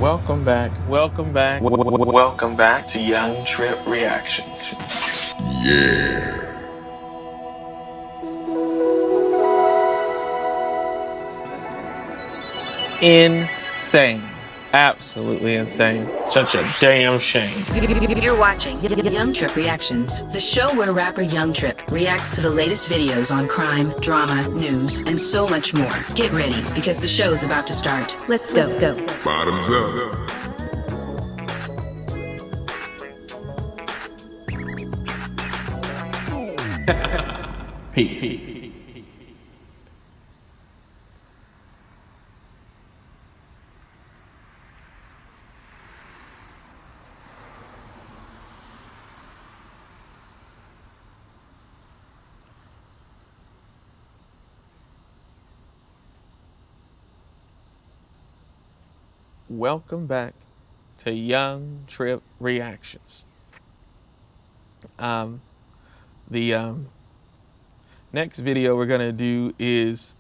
Welcome back. Welcome back. Welcome back to Young Tripp Reactions. Yeah. Insane. Absolutely insane. Such a damn shame. You're watching Young Tripp Reactions, the show where rapper Young Tripp reacts to the latest videos on crime, drama, news, and so much more. Get ready, because the show's about to start. Let's go. Bottoms up. Peace. Welcome back to Young Tripp Reactions. The next video we're gonna do is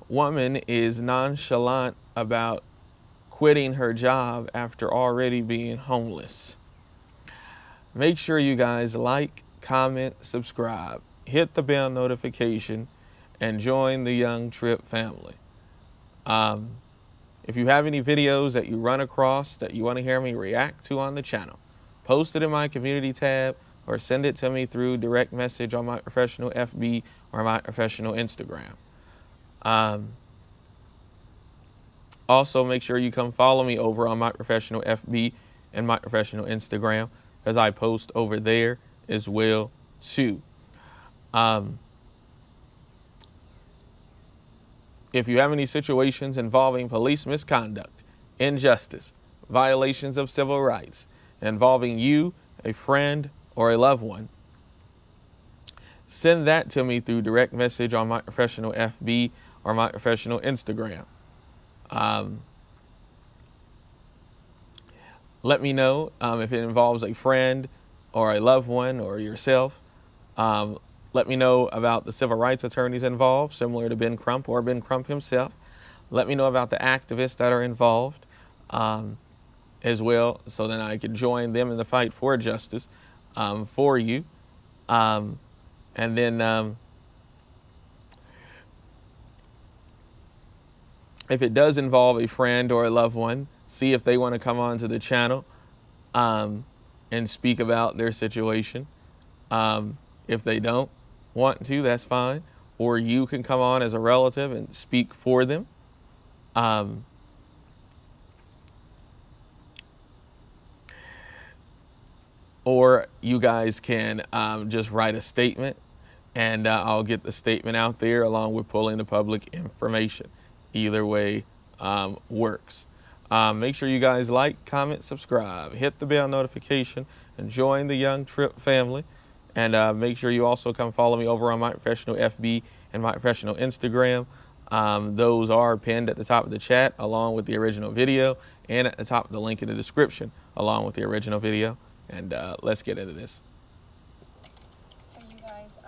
woman is nonchalant about quitting her job after already being homeless. Make sure you guys like, comment, subscribe, hit the bell notification, and join the Young Tripp family. If you have any videos that you run across that you want to hear me react to on the channel, post it in my community tab or send it to me through direct message on my professional FB or my professional Instagram. Also, make sure you come follow me over on my professional FB and my professional Instagram, because I post over there as well too. If you have any situations involving police misconduct, injustice, violations of civil rights, involving you, a friend, or a loved one, send that to me through direct message on my professional FB or my professional Instagram. Let me know if it involves a friend or a loved one or yourself. Let me know about the civil rights attorneys involved, similar to Ben Crump or Ben Crump himself. Let me know about the activists that are involved as well, so then I can join them in the fight for justice for you. And then if it does involve a friend or a loved one, see if they want to come onto the channel and speak about their situation. If they don't want to, that's fine. Or you can come on as a relative and speak for them. Or you guys can just write a statement, and I'll get the statement out there along with pulling the public information. Either way works. Make sure you guys like, comment, subscribe, hit the bell notification, and join the Young Tripp family. And make sure you also come follow me over on my professional FB and my professional Instagram. Those are pinned at the top of the chat along with the original video, and at the top of the link in the description along with the original video. And let's get into this. Hey you guys,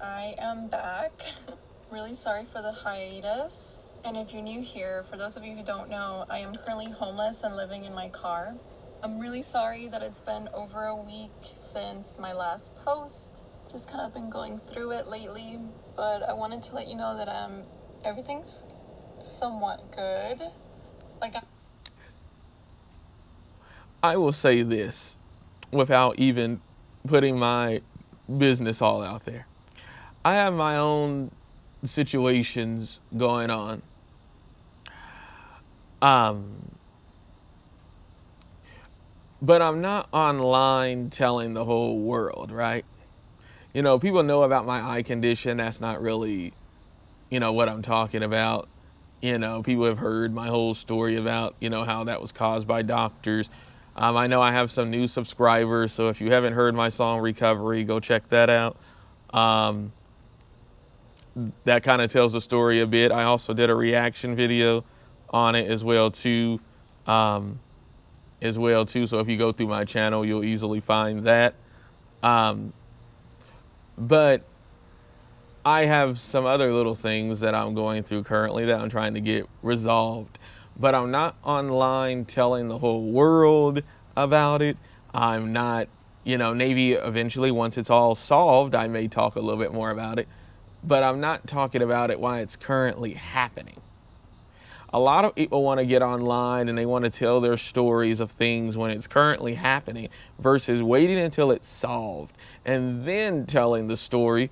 I am back. Really sorry for the hiatus. And if you're new here, for those of you who don't know, I am currently homeless and living in my car. I'm really sorry that it's been over a week since my last post. Just kind of been going through it lately, but I wanted to let you know that everything's somewhat good. I will say this without even putting my business all out there. I have my own situations going on. But I'm not online telling the whole world, right? You know, people know about my eye condition. That's not really, what I'm talking about. People have heard my whole story about, how that was caused by doctors. I know I have some new subscribers, so if you haven't heard my song Recovery, go check that out. That kind of tells the story a bit. I also did a reaction video on it as well too. So if you go through my channel, you'll easily find that. But I have some other little things that I'm going through currently that I'm trying to get resolved. but I'm not online telling the whole world about it. I'm not, maybe eventually once it's all solved, I may talk a little bit more about it, but I'm not talking about it while it's currently happening. A lot of people want to get online and they want to tell their stories of things when it's currently happening versus waiting until it's solved and then telling the story.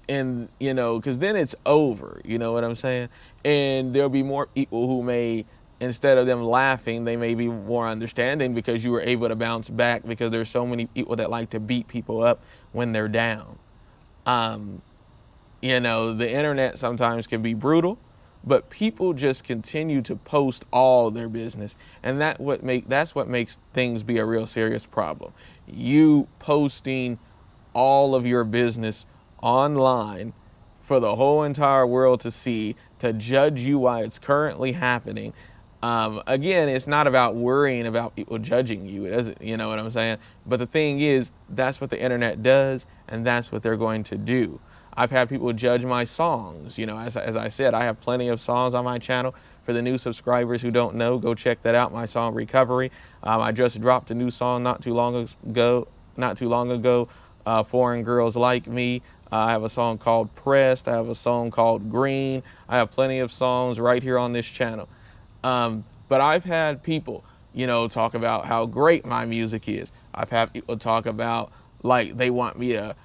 And, because then it's over, you know what I'm saying? And there'll be more people who may, instead of them laughing, they may be more understanding because you were able to bounce back, because there's so many people that like to beat people up when they're down. The internet sometimes can be brutal, but people just continue to post all their business, and that's what makes things be a real serious problem. You posting all of your business online for the whole entire world to see, to judge you while it's currently happening. Again, it's not about worrying about people judging you. It doesn't, you know what I'm saying? But the thing is, that's what the internet does, and that's what they're going to do. I've had people judge my songs. As I said, I have plenty of songs on my channel. For the new subscribers who don't know, go check that out. My song Recovery. I just dropped a new song not too long ago. Foreign Girls Like Me. I have a song called Pressed. I have a song called Green. I have plenty of songs right here on this channel. But I've had people, talk about how great my music is. I've had people talk about, like, they want me to,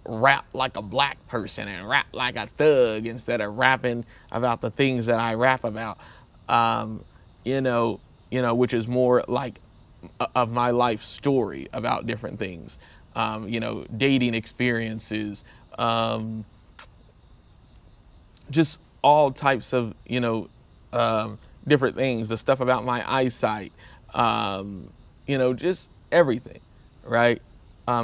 rap like a black person and rap like a thug instead of rapping about the things that I rap about. Which is more like of my life story about different things. Dating experiences, just all types of, different things, the stuff about my eyesight, just everything, right?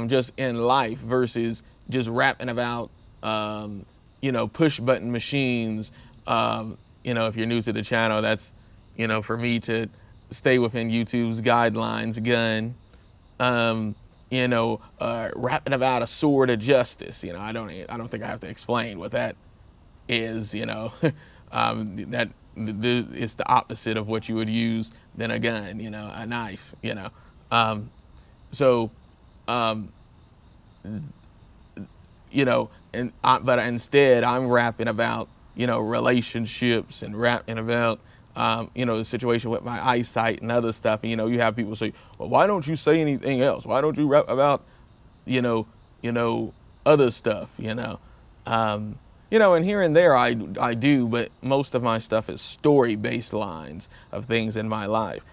Just in life versus just rapping about, push button machines. If you're new to the channel, that's, for me to stay within YouTube's guidelines, gun, rapping about a sword of justice. I don't think I have to explain what that is, that it's the opposite of what you would use than a gun, a knife, but instead I'm rapping about, relationships and rapping about, the situation with my eyesight and other stuff. And, you have people say, well, why don't you say anything else? Why don't you rap about, other stuff, and here and there I do, but most of my stuff is story-based lines of things in my life.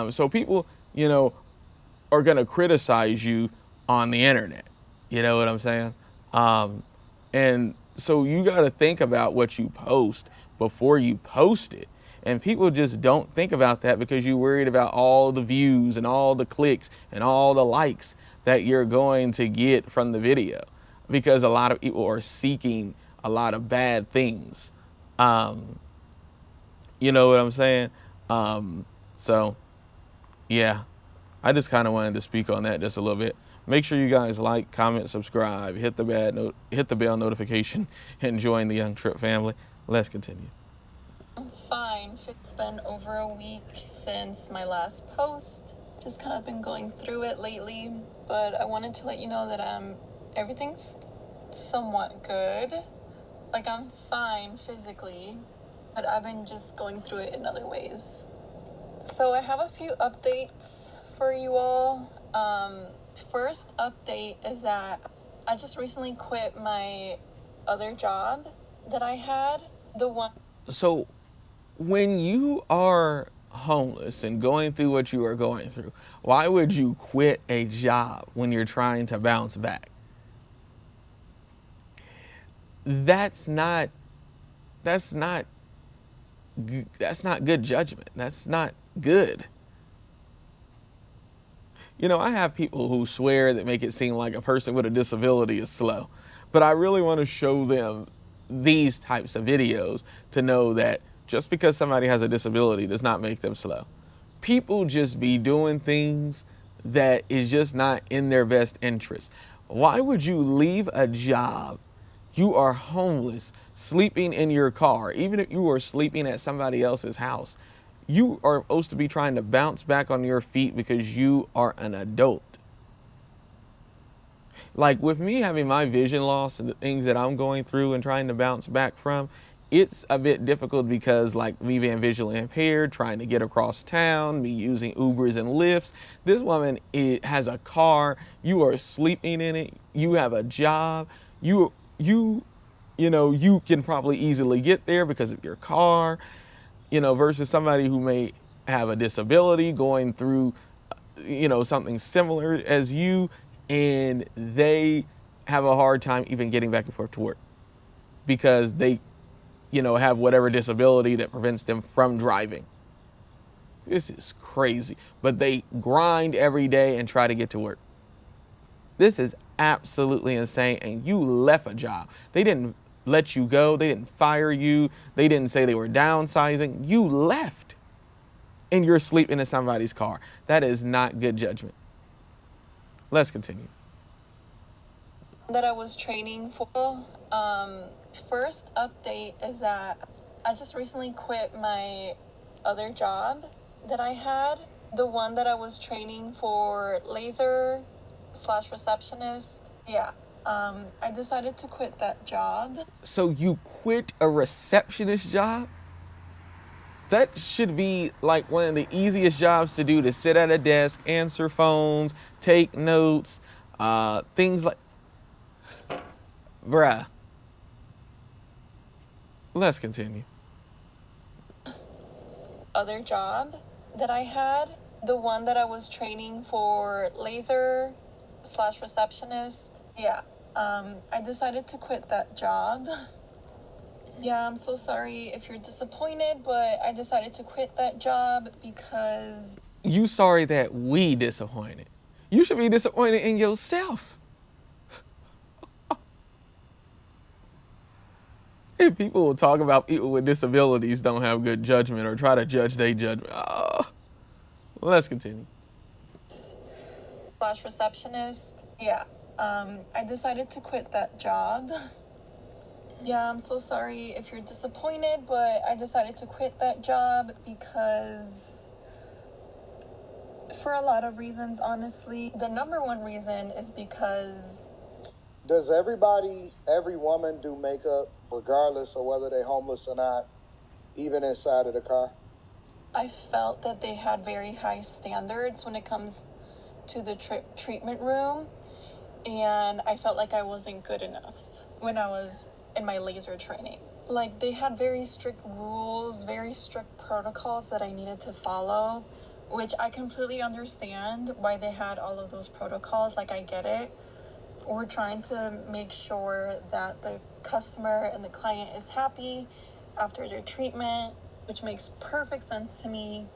So people, are going to criticize you on the internet. You know what I'm saying? And so you got to think about what you post before you post it. And people just don't think about that because you're worried about all the views and all the clicks and all the likes that you're going to get from the video, because a lot of people are seeking a lot of bad things. You know what I'm saying? So yeah, I just kind of wanted to speak on that just a little bit. Make sure you guys like, comment, subscribe, hit the bell notification, and join the Young Tripp family. Let's continue. I'm fine. It's been over a week since my last post. Just kind of been going through it lately, but I wanted to let you know that everything's somewhat good. Like, I'm fine physically, but I've been just going through it in other ways. So I have a few updates for you all. First update is that I just recently quit my other job that I had. So when you are homeless and going through what you are going through, why would you quit a job when you're trying to bounce back? That's not good judgment. That's not good. I have people who swear that make it seem like a person with a disability is slow, but I really want to show them these types of videos to know that just because somebody has a disability does not make them slow. People just be doing things that is just not in their best interest. Why would you leave a job? You are homeless, sleeping in your car, even if you are sleeping at somebody else's house, you are supposed to be trying to bounce back on your feet because you are an adult. Like with me having my vision loss and the things that I'm going through and trying to bounce back from, it's a bit difficult because like me being visually impaired, trying to get across town, me using Ubers and Lyfts. This woman has a car. You are sleeping in it. You have a job. You can probably easily get there because of your car, versus somebody who may have a disability going through, something similar as you, and they have a hard time even getting back and forth to work because they, have whatever disability that prevents them from driving. This is crazy, but they grind every day and try to get to work. This is absolutely insane, and you left a job. They didn't let you go. They didn't fire you. They didn't say they were downsizing. You left, and you're sleeping in somebody's car. That is not good judgment. Let's continue. That I was training for. First update is that I just recently quit my other job that I had. The one that I was training for laser/receptionist. Yeah. I decided to quit that job. So you quit a receptionist job? That should be like one of the easiest jobs to do, to sit at a desk, answer phones, take notes, things like... Bruh. Let's continue. Other job that I had, the one that I was training for laser/receptionist. Yeah. I decided to quit that job. Yeah, I'm so sorry if you're disappointed, but I decided to quit that job because... You sorry that we disappointed. You should be disappointed in yourself. If people will talk about people with disabilities don't have good judgment or try to judge their judgment. Let's continue. /receptionist. Yeah. I decided to quit that job. Yeah, I'm so sorry if you're disappointed, but I decided to quit that job because... for a lot of reasons, honestly. The number one reason is because... Does every woman do makeup, regardless of whether they're homeless or not, even inside of the car? I felt that they had very high standards when it comes to the treatment room, and I felt like I wasn't good enough when I was in my laser training. Like, they had very strict rules, very strict protocols that I needed to follow, which I completely understand why they had all of those protocols. Like, I get it. We're trying to make sure that the customer and the client is happy after their treatment, which makes perfect sense to me.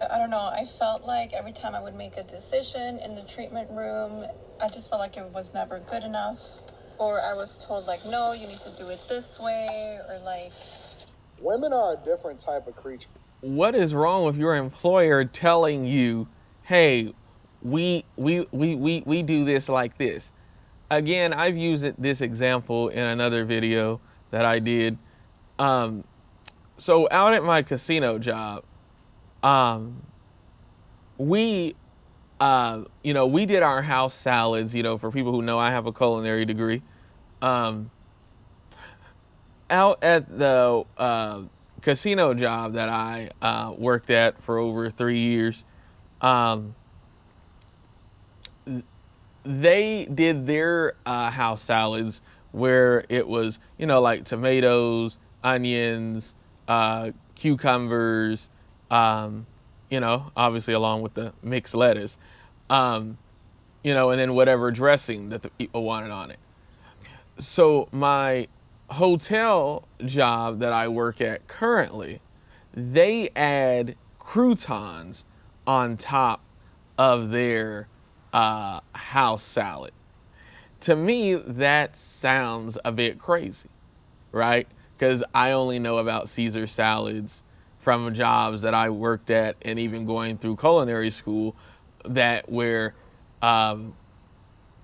I don't know, I felt like every time I would make a decision in the treatment room, I just felt like it was never good enough. Or I was told, like, no, you need to do it this way, or like... Women are a different type of creature. What is wrong with your employer telling you, hey, we do this like this? Again, I've used this example in another video that I did. So out at my casino job, we did our house salads, for people who know I have a culinary degree. Out at the casino job that I worked at for over 3 years, they did their house salads where it was, like tomatoes, onions, cucumbers, obviously along with the mixed lettuce, and then whatever dressing that the people wanted on it. So my hotel job that I work at currently, they add croutons on top of their house salad. To me, that sounds a bit crazy, right? Because I only know about Caesar salads from jobs that I worked at, and even going through culinary school, that where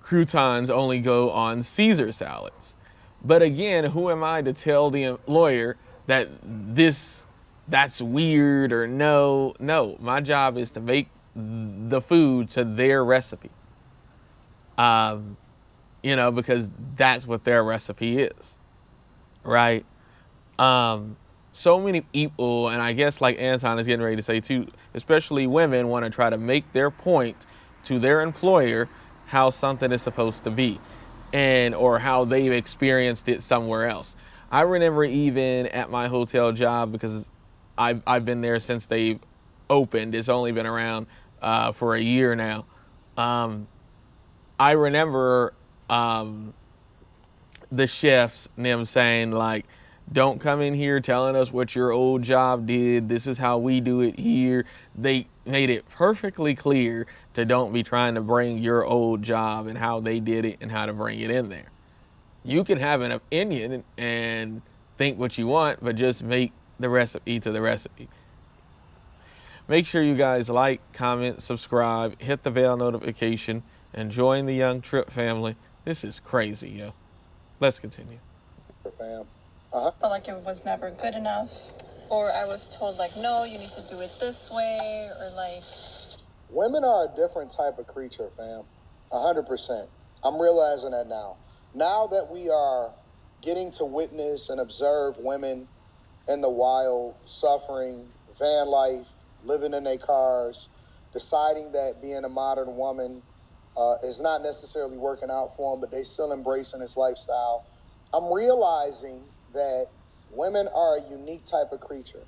croutons only go on Caesar salads. But again, who am I to tell the employer that that's weird or no? No, my job is to make the food to their recipe. Um, because that's what their recipe is, right? So many people, and I guess like Anton is getting ready to say too, especially women, want to try to make their point to their employer how something is supposed to be, and or how they've experienced it somewhere else. I remember even at my hotel job, because I've been there since they've opened. It's only been around for a year now. I remember the chefs them saying like, don't come in here telling us what your old job did. This is how we do it here. They made it perfectly clear to don't be trying to bring your old job and how they did it and how to bring it in there. You can have an opinion and think what you want, but just make the recipe to the recipe. Make sure you guys like, comment, subscribe, hit the bell notification, and join the Young Tripp family. This is crazy, yo. Let's continue. Fam. Felt like it was never good enough, or I was told like, no, you need to do it this way, or like. Women are a different type of creature, fam. 100%. I'm realizing that now. Now that we are getting to witness and observe women in the wild, suffering, van life, living in their cars, deciding that being a modern woman is not necessarily working out for them, but they still embracing this lifestyle. I'm realizing that women are a unique type of creature.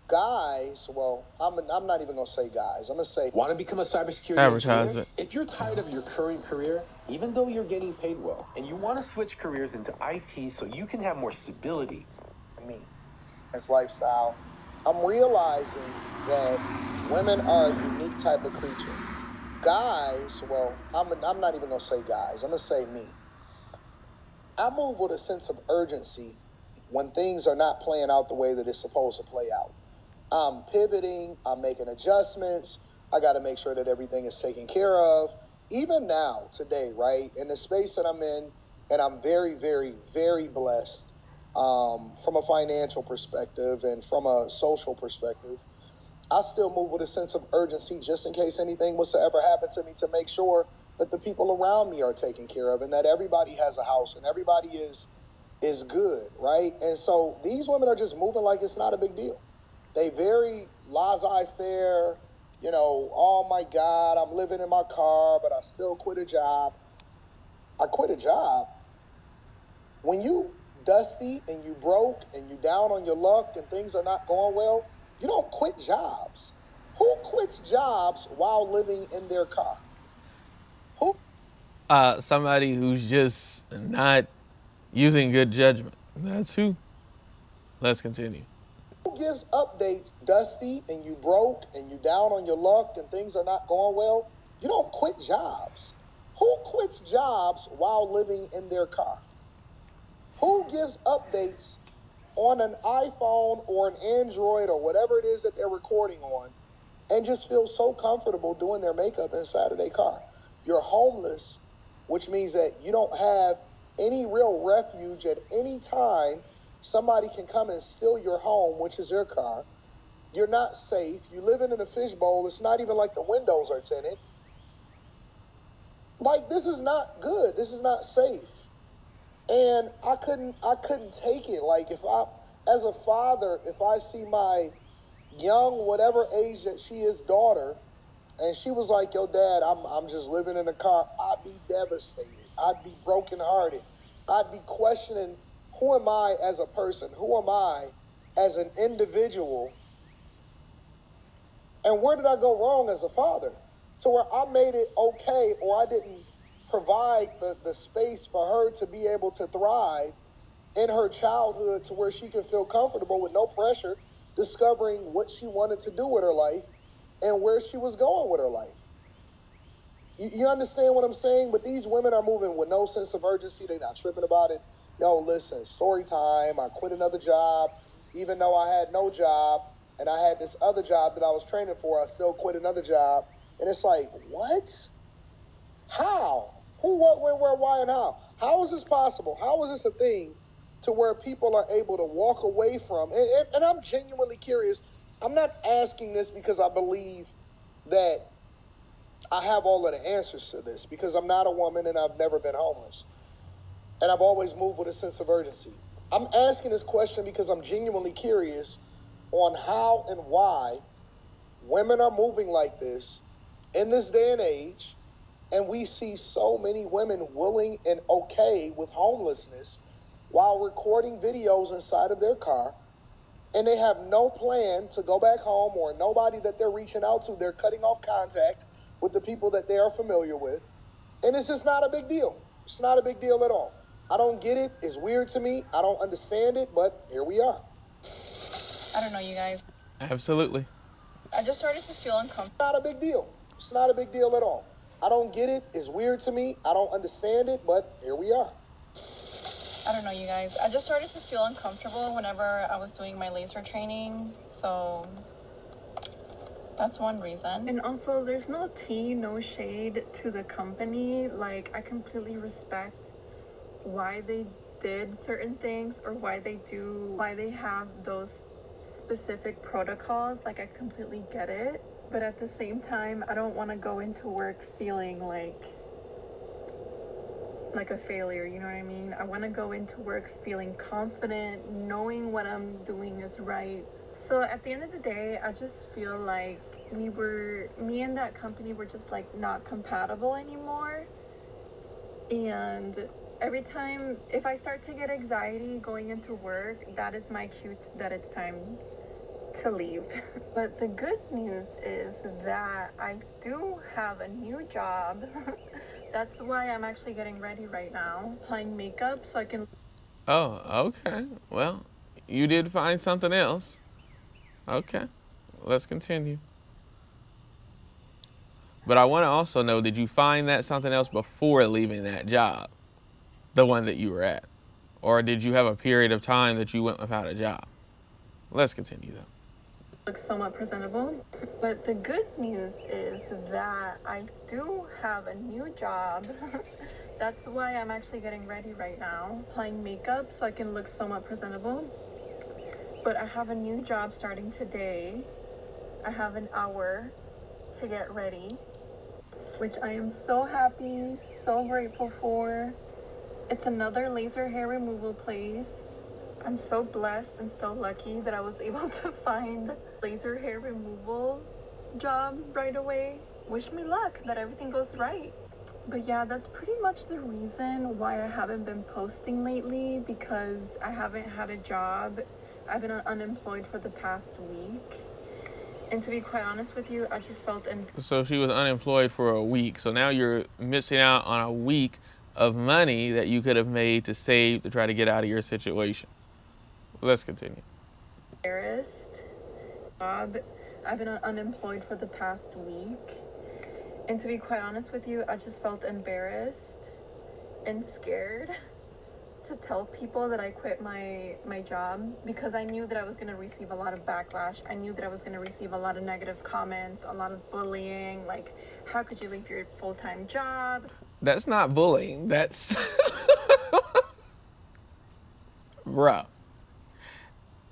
Guys, well, I'm not even going to say guys. I'm going to say... Want to become a cybersecurity Advertise engineer? it. If you're tired of your current career, even though you're getting paid well, and you want to switch careers into IT so you can have more stability. Me, this lifestyle. I'm realizing that women are a unique type of creature. Guys, well, I'm not even going to say guys. I'm going to say me. I move with a sense of urgency when things are not playing out the way that it's supposed to play out. I'm pivoting, I'm making adjustments, I got to make sure that everything is taken care of. Even now, today, right, in the space that I'm in, and I'm very, very, very blessed from a financial perspective and from a social perspective, I still move with a sense of urgency just in case anything was to ever happen to me, to make sure that the people around me are taken care of and that everybody has a house and everybody is good, right? And so these women are just moving like it's not a big deal. They very laissez-faire, oh my God, I'm living in my car, but I still quit a job. I quit a job. When you dusty and you broke and you down on your luck and things are not going well, you don't quit jobs. Who quits jobs while living in their car? Who? Somebody who's just not using good judgment. That's who. Let's continue. Who gives updates dusty and you broke and you down on your luck and things are not going well? You don't quit jobs. Who quits jobs while living in their car? Who gives updates on an iPhone or an Android or whatever it is that they're recording on and just feel so comfortable doing their makeup inside of their car? You're homeless, which means that you don't have any real refuge at any time. Somebody can come and steal your home, which is your car. You're not safe. You live in a fishbowl. It's not even like the windows are tinted. Like, this is not good. This is not safe. And I couldn't take it. Like, as a father, if I see my young, whatever age that she is, daughter, and she was like, yo, Dad, I'm just living in a car, I'd be devastated. I'd be brokenhearted. I'd be questioning, who am I as a person? Who am I as an individual? And where did I go wrong as a father? To where I made it okay, or I didn't provide the space for her to be able to thrive in her childhood to where she can feel comfortable with no pressure, discovering what she wanted to do with her life and where she was going with her life. You understand what I'm saying? But these women are moving with no sense of urgency. They're not tripping about it. Yo, listen, story time. I quit another job, even though I had no job, and I had this other job that I was training for. I still quit another job. And it's like, what? How? Who, what, when, where, why, and how? How is this possible? How is this a thing to where people are able to walk away from? And I'm genuinely curious. I'm not asking this because I believe that I have all of the answers to this, because I'm not a woman and I've never been homeless. And I've always moved with a sense of urgency. I'm asking this question because I'm genuinely curious on how and why women are moving like this in this day and age. And we see so many women willing and okay with homelessness while recording videos inside of their car. And they have no plan to go back home, or nobody that they're reaching out to. They're cutting off contact with the people that they are familiar with. And it's just not a big deal. It's not a big deal at all. I don't get it. It's weird to me. I don't understand it, but here we are. I don't know, you guys. Absolutely. I just started to feel uncomfortable. Not a big deal. It's not a big deal at all. I don't get it. It's weird to me. I don't understand it, but here we are. I don't know, you guys. I just started to feel uncomfortable whenever I was doing my laser training. So that's one reason. And also, there's no tea, no shade to the company. Like, I completely respect why they did certain things, or why they have those specific protocols. Like, I completely get it. But at the same time, I don't want to go into work feeling like a failure, you know what I mean? I want to go into work feeling confident, knowing what I'm doing is right. So at the end of the day, I just feel like me and that company were just like not compatible anymore. And every time, if I start to get anxiety going into work, that is my cue that it's time to leave. But the good news is that I do have a new job. That's why I'm actually getting ready right now, applying makeup so I can... Oh, okay. Well, you did find something else. Okay, let's continue. But I want to also know, did you find that something else before leaving that job? The one that you were at? Or did you have a period of time that you went without a job? Let's continue though. Look somewhat presentable. But the good news is that I do have a new job. That's why I'm actually getting ready right now, applying makeup so I can look somewhat presentable. But I have a new job starting today. I have an hour to get ready, which I am so happy, so grateful for. It's another laser hair removal place. I'm so blessed and so lucky that I was able to find laser hair removal job right away. Wish me luck, that everything goes right. But yeah, that's pretty much the reason why I haven't been posting lately, because I haven't had a job. I've been unemployed for the past week. And to be quite honest with you, I just felt... So she was unemployed for a week. So now you're missing out on a week of money that you could have made to save to try to get out of your situation. Let's continue. Embarrassed. I've been unemployed for the past week. And to be quite honest with you, I just felt embarrassed and scared to tell people that I quit my job, because I knew that I was going to receive a lot of backlash. I knew that I was going to receive a lot of negative comments, a lot of bullying, like, how could you leave your full-time job? That's not bullying. That's... Bruh.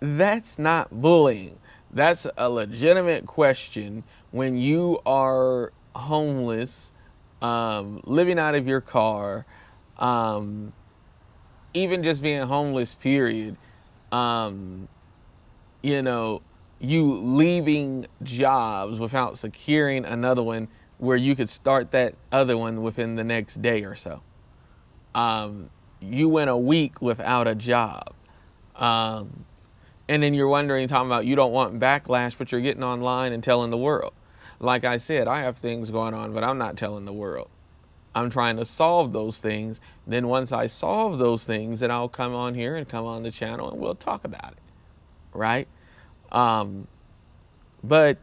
That's not bullying. That's a legitimate question when you are homeless, living out of your car, even just being homeless, period. You leaving jobs without securing another one where you could start that other one within the next day or so. You went a week without a job. And then you're wondering, talking about you don't want backlash, but you're getting online and telling the world. Like I said, I have things going on, but I'm not telling the world. I'm trying to solve those things. Then once I solve those things, then I'll come on here and come on the channel and we'll talk about it. Right? But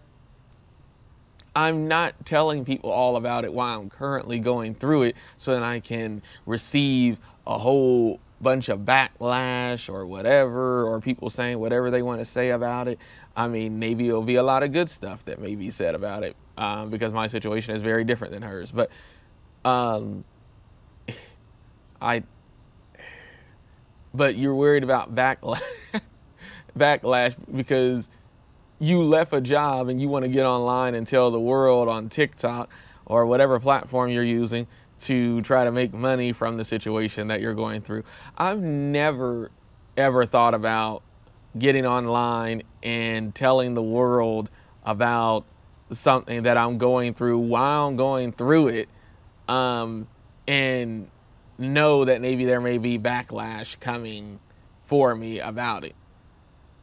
I'm not telling people all about it while I'm currently going through it so that I can receive a whole bunch of backlash or whatever, or people saying whatever they want to say about it. I mean, maybe it'll be a lot of good stuff that may be said about it, because my situation is very different than hers. But I but you're worried about backlash because you left a job and you want to get online and tell the world on TikTok or whatever platform you're using to try to make money from the situation that you're going through. I've never ever thought about getting online and telling the world about something that I'm going through while I'm going through it, and know that maybe there may be backlash coming for me about it.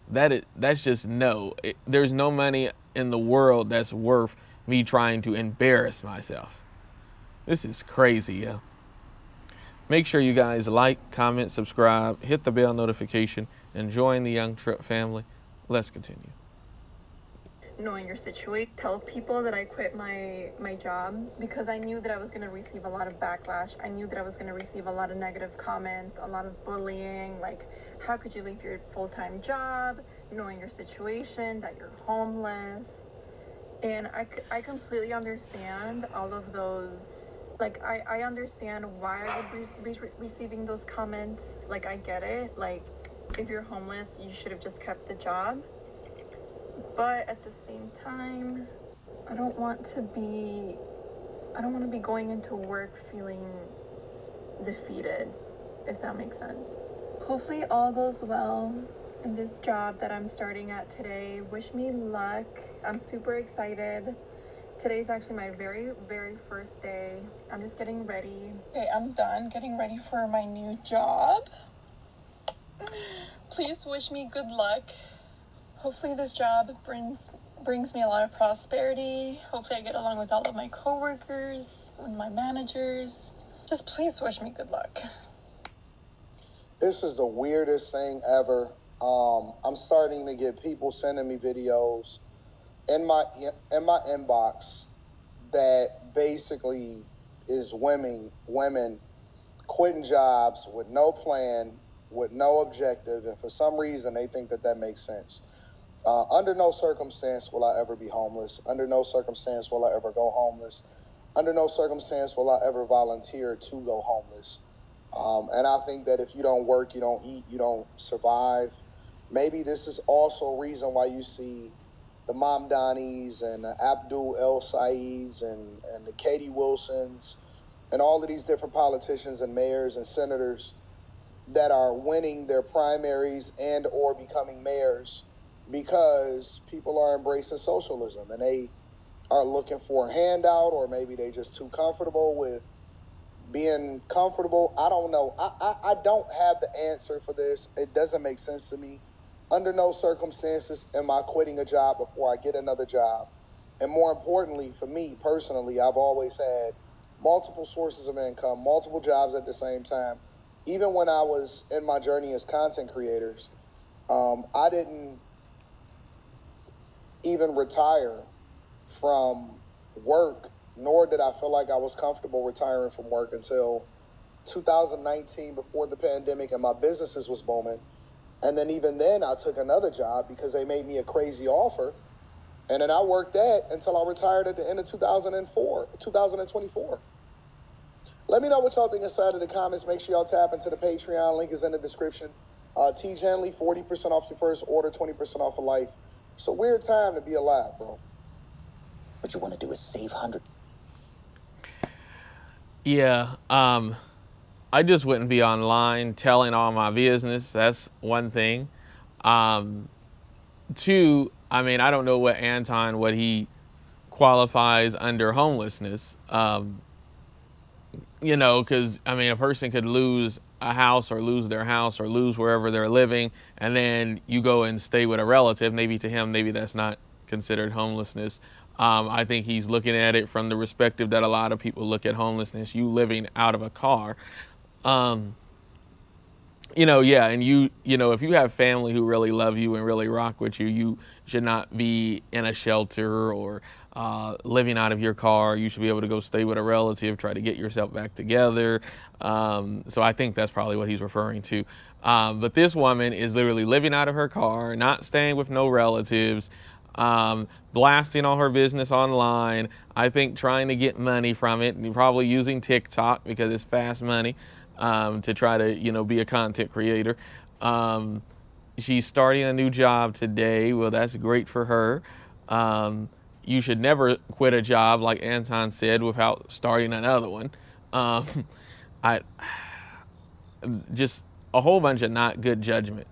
That's just no. There's no money in the world that's worth me trying to embarrass myself. This is crazy, yo. Make sure you guys like, comment, subscribe, hit the bell notification, and join the Young Tripp family. Let's continue. Knowing your situation, tell people that I quit my job because I knew that I was going to receive a lot of backlash. I knew that I was going to receive a lot of negative comments, a lot of bullying, like, how could you leave your full-time job, knowing your situation, that you're homeless. And I completely understand all of those. Like, I understand why I would be receiving those comments. Like, I get it. Like, if you're homeless, you should have just kept the job. But at the same time, I don't want to be going into work feeling defeated, if that makes sense. Hopefully all goes well in this job that I'm starting at today. Wish me luck. I'm super excited. Today's actually my very, very first day. I'm just getting ready. Okay, I'm done getting ready for my new job. Please wish me good luck. Hopefully this job brings me a lot of prosperity. Hopefully I get along with all of my coworkers and my managers. Just please wish me good luck. This is the weirdest thing ever. I'm starting to get people sending me videos in my inbox that basically is women quitting jobs with no plan, with no objective, and for some reason they think that makes sense. Under no circumstance will I ever be homeless. Under no circumstance will I ever go homeless. Under no circumstance will I ever volunteer to go homeless. And I think that if you don't work, you don't eat, you don't survive. Maybe this is also a reason why you see the Mamdanis and the Abdul El Saids and the Katie Wilsons and all of these different politicians and mayors and senators that are winning their primaries and or becoming mayors because people are embracing socialism and they are looking for a handout, or maybe they just too comfortable with being comfortable. I don't know. I don't have the answer for this. It doesn't make sense to me. Under no circumstances am I quitting a job before I get another job. And more importantly, for me personally, I've always had multiple sources of income, multiple jobs at the same time. Even when I was in my journey as content creators, I didn't even retire from work, nor did I feel like I was comfortable retiring from work until 2019, before the pandemic and my businesses was booming. And then even then I took another job because they made me a crazy offer. And then I worked that until I retired at the end of 2024. Let me know what y'all think inside of the comments. Make sure y'all tap into the Patreon. Link is in the description. T. Genley, 40% off your first order, 20% off for life. It's a weird time to be alive, bro. What you want to do is save hundreds. Yeah, I just wouldn't be online telling all my business. That's one thing. Two, I mean, I don't know what he qualifies under homelessness. Because, I mean, a person could lose a house or lose their house or lose wherever they're living, and then you go and stay with a relative. Maybe to him, maybe that's not considered homelessness. I think he's looking at it from the perspective that a lot of people look at homelessness, you living out of a car. And if you have family who really love you and really rock with you, you should not be in a shelter or living out of your car. You should be able to go stay with a relative, try to get yourself back together. So I think that's probably what he's referring to. But this woman is literally living out of her car, not staying with no relatives, blasting all her business online. I think trying to get money from it, and probably using TikTok because it's fast money. to try to, be a content creator. She's starting a new job today. Well, that's great for her. You should never quit a job, like Anton said, without starting another one. I just a whole bunch of not good judgment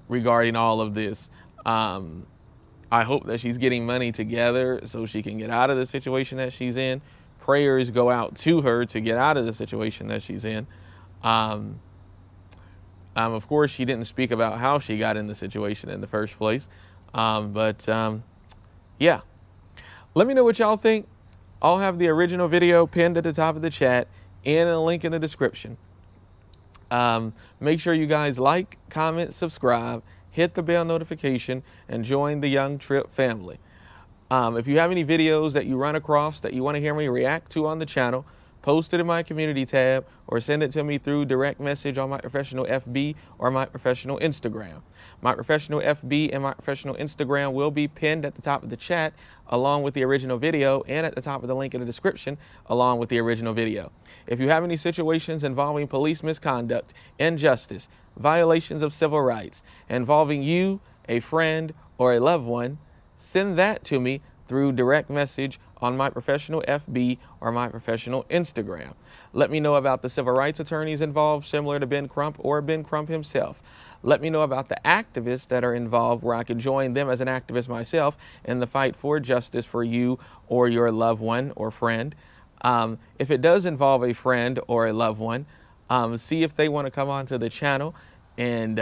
regarding all of this. I hope that she's getting money together so she can get out of the situation that she's in. Prayers go out to her to get out of the situation that she's in. Of course, she didn't speak about how she got in the situation in the first place. Yeah. Let me know what y'all think. I'll have the original video pinned at the top of the chat and a link in the description. Make sure you guys like, comment, subscribe, hit the bell notification, and join the Young Tripp family. If you have any videos that you run across that you want to hear me react to on the channel, post it in my community tab or send it to me through direct message on my professional FB or my professional Instagram. My professional FB and my professional Instagram will be pinned at the top of the chat along with the original video and at the top of the link in the description along with the original video. If you have any situations involving police misconduct, injustice, violations of civil rights, involving you, a friend, or a loved one, send that to me through direct message on my professional FB or my professional Instagram. Let me know about the civil rights attorneys involved, similar to Ben Crump or Ben Crump himself. Let me know about the activists that are involved where I could join them as an activist myself in the fight for justice for you or your loved one or friend. If it does involve a friend or a loved one, see if they want to come onto the channel and,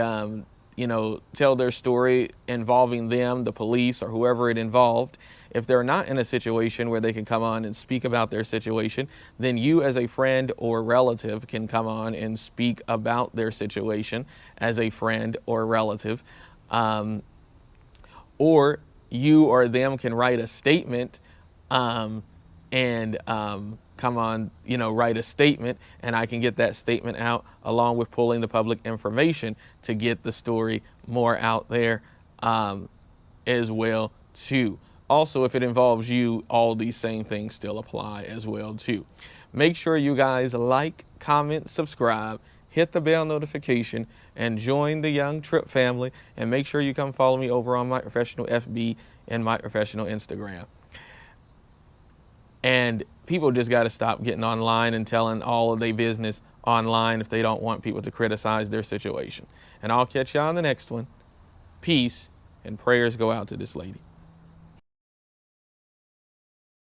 tell their story involving them, the police, or whoever it involved. If they're not in a situation where they can come on and speak about their situation, then you as a friend or relative can come on and speak about their situation as a friend or relative. Or you or them can write a statement and come on, write a statement, and I can get that statement out along with pulling the public information to get the story more out there as well too. Also, if it involves you, all these same things still apply as well too. Make sure you guys like, comment, subscribe, hit the bell notification, and join the Young Tripp family. And make sure you come follow me over on my professional FB and my professional Instagram. And people just got to stop getting online and telling all of their business online if they don't want people to criticize their situation. And I'll catch y'all on the next one. Peace, and prayers go out to this lady.